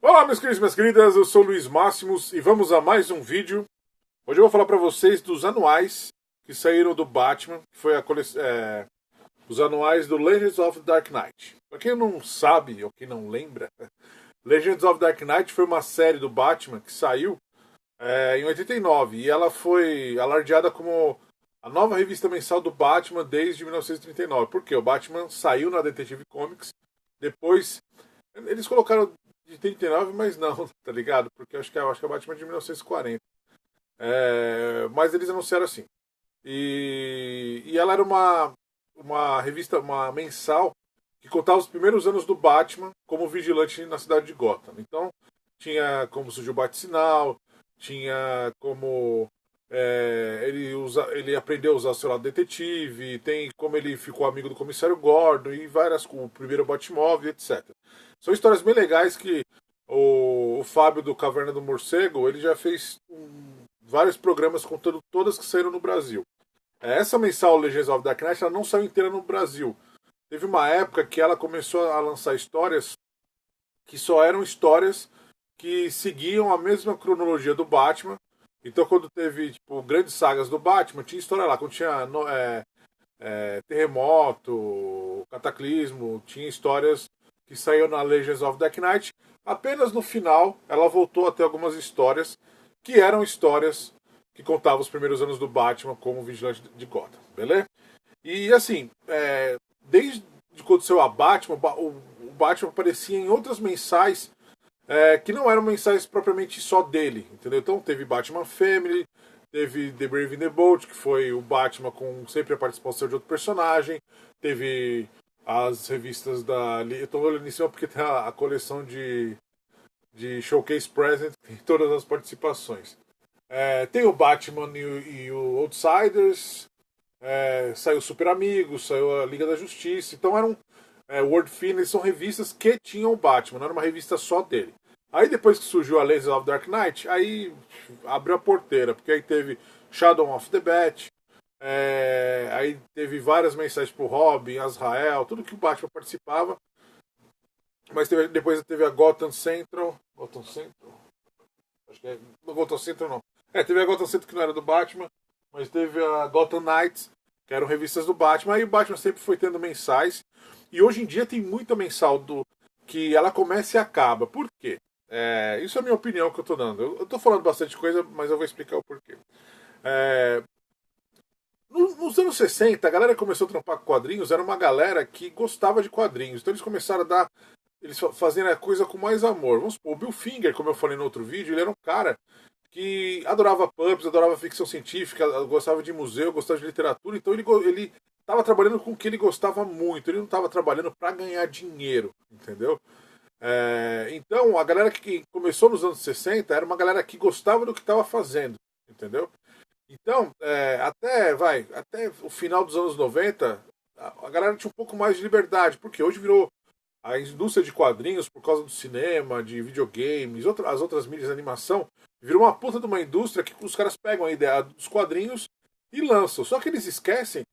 Olá, meus queridos e minhas queridas, eu sou o Luiz Máximos e vamos a mais um vídeo. Hoje eu vou falar para vocês dos anuais que saíram do Batman, que foi os anuais do Legends of Dark Knight. Para quem não sabe ou quem não lembra, Legends of Dark Knight foi uma série do Batman que saiu em 89 e ela foi alardeada como a nova revista mensal do Batman desde 1939. Por quê? O Batman saiu na Detective Comics, depois eles colocaram de 39, mas não, tá ligado? Porque eu acho que é Batman de 1940. Mas eles anunciaram assim. E ela era uma revista, uma mensal, que contava os primeiros anos do Batman como vigilante na cidade de Gotham. Então, tinha como surgiu o Bat-Sinal, tinha como ele aprendeu a usar o seu lado detetive, tem como ele ficou amigo do comissário Gordon e várias, com o primeiro Batmóvel, etc. São histórias bem legais que o Fábio do Caverna do Morcego, ele já fez vários programas contando todas que saíram no Brasil. Essa mensal Legends of Dark Knight ela não saiu inteira no Brasil. Teve uma época que ela começou a lançar histórias que só eram histórias que seguiam a mesma cronologia do Batman. Então, quando teve tipo, grandes sagas do Batman, tinha história lá. Quando tinha Terremoto, Cataclismo, tinha histórias que saíram na Legends of Dark Knight. Apenas no final, ela voltou a ter algumas histórias que eram histórias que contavam os primeiros anos do Batman como vigilante de Gotham, beleza? E assim, desde quando saiu a Batman, o Batman aparecia em outras mensais que não eram mensais propriamente só dele, entendeu? Então teve Batman Family, teve The Brave and the Bold, que foi o Batman com sempre a participação de outro personagem, teve as revistas da. Eu tô olhando em cima porque tem a coleção de Showcase Present, que tem todas as participações. Tem o Batman e o Outsiders, saiu Super Amigos, saiu a Liga da Justiça. Então eram World Finance, são revistas que tinham o Batman, não era uma revista só dele. Aí depois que surgiu a Legends of Dark Knight, aí abriu a porteira, porque aí teve Shadow of the Bat, aí teve várias mensagens pro Robin, Azrael, tudo que o Batman participava. Mas depois teve a Gotham Central. Gotham Central? Acho que é. Não, Gotham Central não. Teve a Gotham Central que não era do Batman, mas teve a Gotham Knights, que eram revistas do Batman. Aí o Batman sempre foi tendo mensais. E hoje em dia tem muita mensal do que ela começa e acaba. Por quê? Isso é a minha opinião que eu tô dando. Eu tô falando bastante coisa, mas eu vou explicar o porquê. É, nos anos 60, a galera que começou a trampar com quadrinhos era uma galera que gostava de quadrinhos. Então eles começaram a dar. Eles faziam a coisa com mais amor. Vamos supor, o Bill Finger, como eu falei no outro vídeo, ele era um cara que adorava pubs, adorava ficção científica, gostava de museu, gostava de literatura. Então ele estava trabalhando com o que ele gostava muito. Ele não estava trabalhando para ganhar dinheiro, entendeu? Então a galera que começou nos anos 60 era uma galera que gostava do que estava fazendo, entendeu? Então, até o final dos anos 90, a galera tinha um pouco mais de liberdade, porque hoje virou a indústria de quadrinhos, por causa do cinema, de videogames, as outras mídias de animação, virou uma puta de uma indústria que os caras pegam a ideia dos quadrinhos e lançam. Só que eles esquecem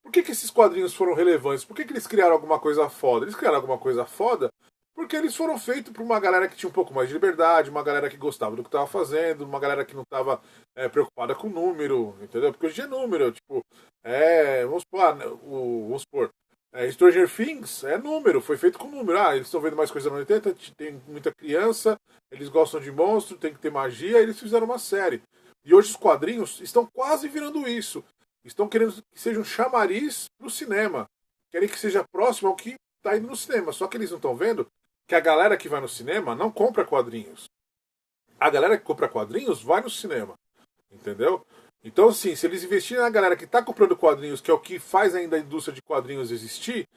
por que esses quadrinhos foram relevantes, por que eles criaram alguma coisa foda. Eles criaram alguma coisa foda porque eles foram feitos por uma galera que tinha um pouco mais de liberdade, uma galera que gostava do que estava fazendo, uma galera que não estava preocupada com número, entendeu? Porque hoje é número, tipo, vamos supor, vamos supor, Stranger Things é número, foi feito com número. Ah, eles estão vendo mais coisa no 80, tem muita criança, eles gostam de monstro, tem que ter magia, eles fizeram uma série. E hoje os quadrinhos estão quase virando isso. Estão querendo que seja um chamariz pro cinema. Querem que seja próximo ao que está indo no cinema. Só que eles não estão vendo que a galera que vai no cinema não compra quadrinhos. A galera que compra quadrinhos vai no cinema. Entendeu? Então, assim, se eles investirem na galera que está comprando quadrinhos, que é o que faz ainda a indústria de quadrinhos existir,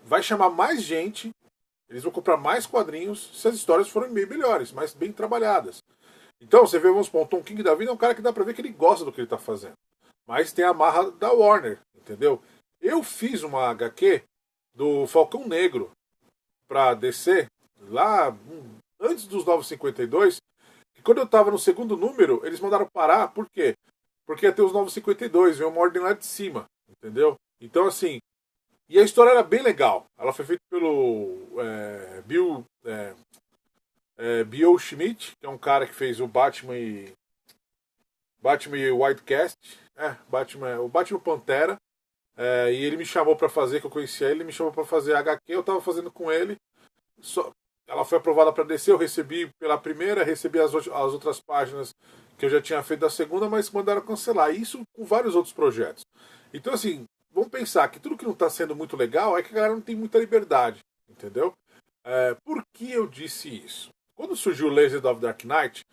vai chamar mais gente, eles vão comprar mais quadrinhos se as histórias forem bem melhores, mais bem trabalhadas. Então, você vê, vamos supor, um Tom King da vida é um cara que dá pra ver que ele gosta do que ele tá fazendo. Mas tem a marra da Warner, entendeu? Eu fiz uma HQ do Falcão Negro pra DC, lá antes dos 952, e quando eu tava no segundo número, eles mandaram parar, por quê? Porque ia ter os 952, veio uma ordem lá de cima, entendeu? Então, assim, e a história era bem legal. Ela foi feita pelo Bill. Bill Schmidt, que é um cara que fez o Batman e Whitecast, o Batman Pantera, e ele me chamou pra fazer, que eu conhecia ele, me chamou pra fazer HQ, eu tava fazendo com ele, só, ela foi aprovada pra descer, eu recebi pela primeira, recebi as outras páginas que eu já tinha feito da segunda, mas mandaram cancelar, isso com vários outros projetos. Então assim, vamos pensar que tudo que não tá sendo muito legal é que a galera não tem muita liberdade, entendeu? Por que eu disse isso? Quando surgiu o Legend of Dark Knight,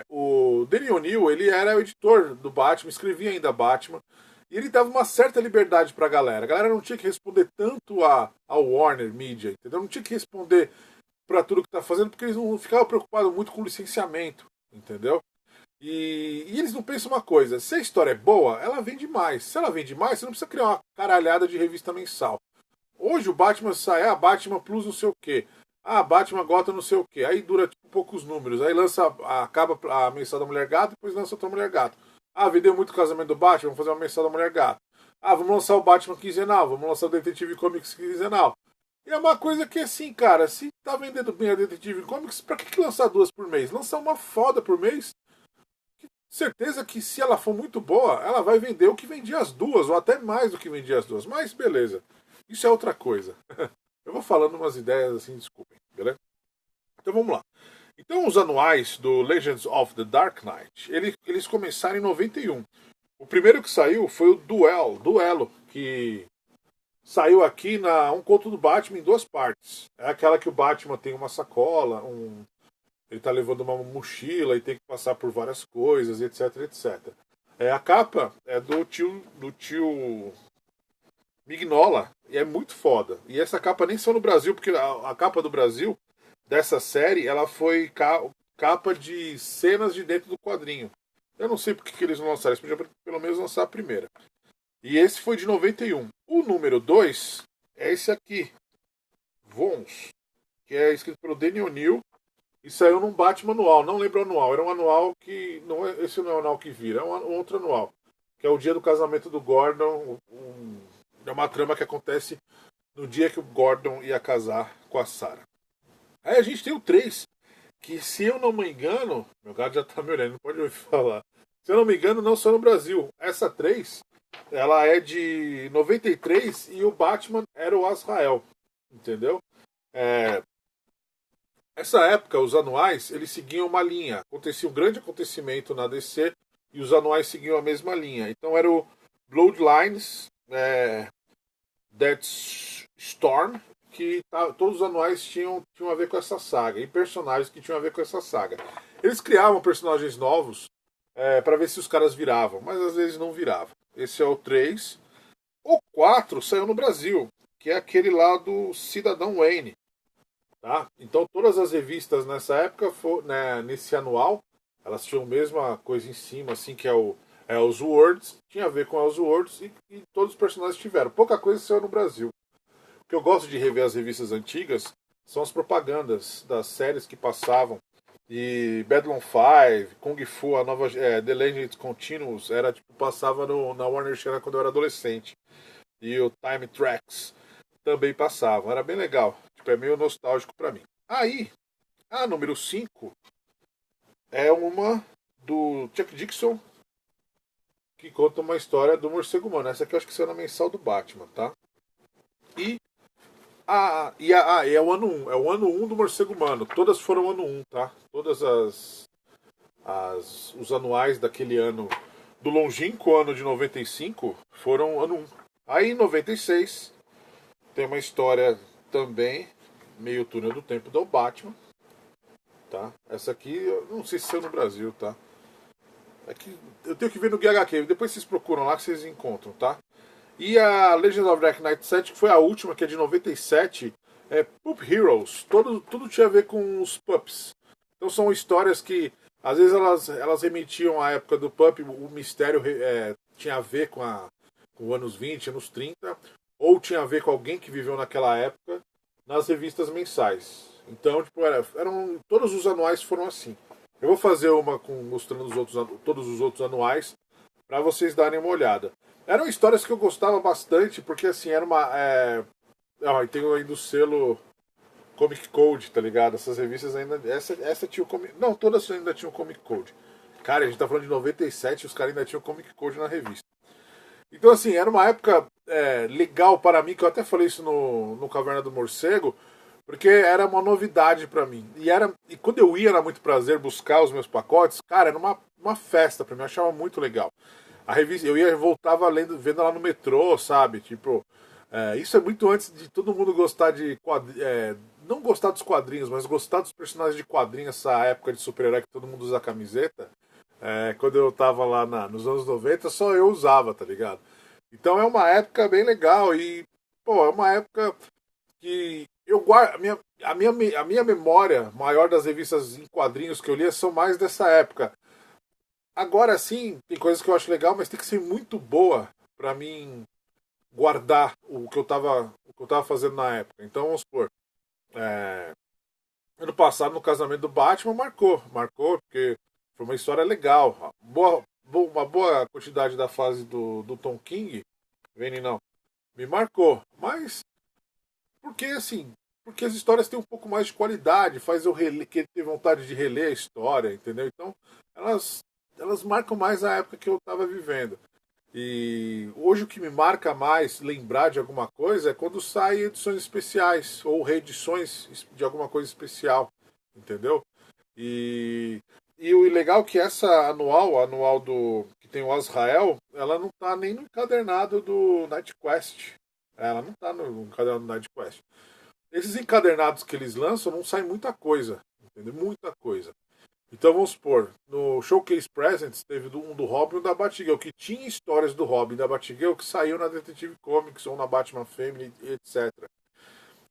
o Denny O'Neil, ele era o editor do Batman, escrevia ainda Batman, e ele dava uma certa liberdade pra galera. A galera não tinha que responder tanto ao Warner Media, entendeu? Não tinha que responder pra tudo que tá fazendo, porque eles não ficavam preocupados muito com o licenciamento, entendeu? E eles não pensam uma coisa, se a história é boa, ela vende mais. Se ela vende mais, você não precisa criar uma caralhada de revista mensal. Hoje o Batman sai, Batman Plus não sei o quê. Batman Gotham não sei o quê. Aí dura tipo, poucos números. Aí acaba a mensal da Mulher Gato, depois lança outra Mulher Gato. Vendeu muito o casamento do Batman, vamos fazer uma mensal da Mulher Gato. Vamos lançar o Batman quinzenal, vamos lançar o Detetive Comics quinzenal. E é uma coisa que assim, cara, se tá vendendo bem a Detetive Comics, pra que lançar duas por mês? Lançar uma foda por mês. Certeza que se ela for muito boa, ela vai vender o que vendia as duas, ou até mais do que vendia as duas. Mas beleza. Isso é outra coisa. Eu vou falando umas ideias assim, desculpem, beleza? Então vamos lá. Então os anuais do Legends of the Dark Knight, eles começaram em 91. O primeiro que saiu foi o Duelo, que saiu aqui na Um Conto do Batman em duas partes. É aquela que o Batman tem uma sacola, ele tá levando uma mochila e tem que passar por várias coisas, etc, etc. A capa é do tio Mignola, e é muito foda. E essa capa nem só no Brasil, porque a capa do Brasil dessa série, ela foi capa de cenas de dentro do quadrinho. Eu não sei porque que eles não lançaram, eles podiam pelo menos lançar a primeira. E esse foi de 91. O número 2 é esse aqui, Vons, que é escrito pelo Denny O'Neil e saiu num Batman anual. Não lembro o anual, era um anual que. Não é, esse não é o anual que vira, é um outro anual. Que é o dia do casamento do Gordon. É uma trama que acontece no dia que o Gordon ia casar com a Sarah. Aí a gente tem o 3, que se eu não me engano, meu gato já tá me olhando, não pode ouvir falar. Se eu não me engano, não só no Brasil. Essa 3, ela é de 93 e o Batman era o Azrael, entendeu? Essa época, os anuais, eles seguiam uma linha. Acontecia um grande acontecimento na DC e os anuais seguiam a mesma linha. Então era o Bloodlines, Death Storm, que todos os anuais tinham a ver com essa saga, e personagens que tinham a ver com essa saga. Eles criavam personagens novos para ver se os caras viravam, mas às vezes não viravam. Esse é o 3. O 4 saiu no Brasil, que é aquele lá do Cidadão Wayne. Tá? Então todas as revistas nessa época, nesse anual, elas tinham a mesma coisa em cima, assim, que é o Elseworlds, tinha a ver com Elseworlds e todos os personagens tiveram. Pouca coisa saiu no Brasil. O que eu gosto de rever as revistas antigas são as propagandas das séries que passavam. E Babylon 5, Kung Fu, a nova The Legend Continuous, era tipo, passava na Warner Channel quando eu era adolescente. E o Time Tracks também passavam. Era bem legal. Tipo, é meio nostálgico pra mim. Aí, a número 5 é uma do Chuck Dixon, que conta uma história do morcego humano. Essa aqui eu acho que saiu na mensal do Batman, tá? E é o ano 1. É o ano 1 do morcego humano. Todas foram ano 1, tá? Todas os anuais daquele ano, do longínquo ano de 95, foram ano 1. Aí em 96 tem uma história também, meio túnel do tempo do Batman. Tá? Essa aqui, eu não sei se saiu no Brasil, tá? É que eu tenho que ver no Guia HQ. Depois vocês procuram lá que vocês encontram, tá? E a Legends of Dark Knight 7, que foi a última, que é de 97, é Pup Heroes. Tudo tinha a ver com os pups. Então são histórias que, às vezes, elas remetiam à época do pup, o mistério tinha a ver com os anos 20, anos 30, ou tinha a ver com alguém que viveu naquela época, nas revistas mensais. Então, tipo, todos os anuais foram assim. Eu vou fazer uma mostrando todos os outros anuais, para vocês darem uma olhada. Eram histórias que eu gostava bastante, porque assim, era uma. Tem aí do selo Comic Code, tá ligado? Essas revistas ainda. Essa tinha o Comic. Não, todas ainda tinham Comic Code. Cara, a gente tá falando de 97 e os caras ainda tinham Comic Code na revista. Então, assim, era uma época legal para mim, que eu até falei isso no Caverna do Morcego, porque era uma novidade para mim. E quando eu ia na Muito Prazer buscar os meus pacotes, cara, era uma festa para mim, eu achava muito legal. A revista, eu ia voltava vendo lá no metrô, sabe? Tipo, isso é muito antes de todo mundo gostar de não gostar dos quadrinhos, mas gostar dos personagens de quadrinhos, essa época de super-herói que todo mundo usa camiseta. Quando eu tava lá nos anos 90 só eu usava, tá ligado? Então é uma época bem legal e, pô, é uma época que eu guardo. A minha memória maior das revistas em quadrinhos que eu lia são mais dessa época. Agora sim, tem coisas que eu acho legal, mas tem que ser muito boa pra mim guardar o que eu tava fazendo na época. Então vamos supor. é, Ano passado, no casamento do Batman, marcou, porque foi uma história legal. Uma boa quantidade da fase do Tom King, Vene não, me marcou. Mas, porque assim, porque as histórias têm um pouco mais de qualidade, faz eu querer ter vontade de reler a história, entendeu? Então, elas marcam mais a época que eu estava vivendo. E hoje o que me marca mais lembrar de alguma coisa é quando saem edições especiais ou reedições de alguma coisa especial, entendeu? E, e o legal é que essa anual do que tem o Azrael, ela não tá nem no encadernado do Night Quest. Ela não tá no encadernado do Night Quest. Esses encadernados que eles lançam não sai muita coisa, entendeu? Muita coisa. Então vamos supor, no Showcase Presents teve um do Robin e um da Batgirl, que tinha histórias do Robin e da Batgirl que saiu na Detective Comics ou na Batman Family, etc.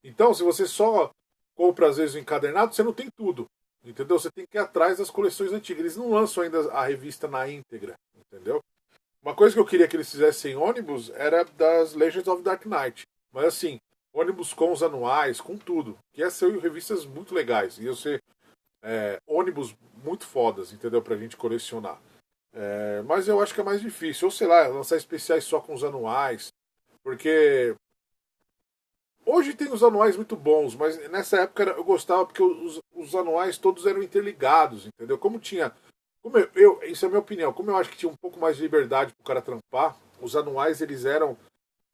Então, se você só compra às vezes o encadernado, você não tem tudo. Entendeu? Você tem que ir atrás das coleções antigas. Eles não lançam ainda a revista na íntegra. Entendeu? Uma coisa que eu queria que eles fizessem ônibus era das Legends of Dark Knight. Mas assim, ônibus com os anuais, com tudo. Que ia ser revistas muito legais. Ia ser ônibus muito fodas, entendeu? Pra gente colecionar. Mas eu acho que é mais difícil. Ou sei lá, lançar especiais só com os anuais. Porque hoje tem os anuais muito bons, mas nessa época eu gostava porque os anuais todos eram interligados, entendeu? Como tinha. Isso é a minha opinião. Como eu acho que tinha um pouco mais de liberdade pro cara trampar, os anuais eles eram.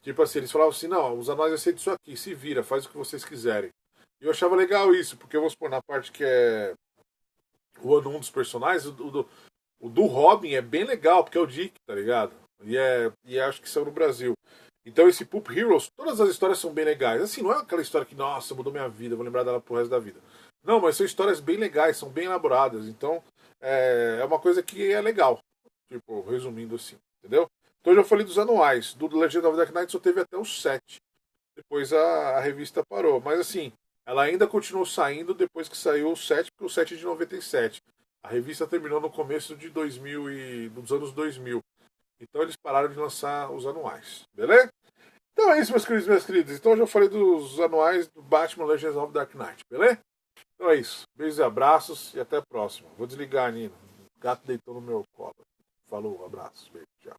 Tipo assim, eles falavam assim: não, os anuais vai ser disso aqui, se vira, faz o que vocês quiserem. E eu achava legal isso, porque vamos supor, na parte que é o ano 1 dos personagens, o do Robin é bem legal, porque é o Dick, tá ligado? E acho que saiu no Brasil. Então esse Poop Heroes, todas as histórias são bem legais. Assim, não é aquela história que, nossa, mudou minha vida, vou lembrar dela pro resto da vida. Não, mas são histórias bem legais, são bem elaboradas. Então, é uma coisa que é legal. Tipo, resumindo assim, entendeu? Então eu já falei dos anuais. Do Legend of Dark Knight só teve até os 7. Depois a revista parou. Mas assim, ela ainda continuou saindo depois que saiu o 7, porque o 7 é de 97. A revista terminou no começo de 2000 dos anos 2000. Então eles pararam de lançar os anuais. Beleza? Então é isso, meus queridos e minhas queridas. Então eu já falei dos anuais do Batman Legends of Dark Knight. Beleza? Então é isso. Beijos e abraços e até a próxima. Vou desligar, Nino. O gato deitou no meu colo. Falou, abraços, beijo, tchau.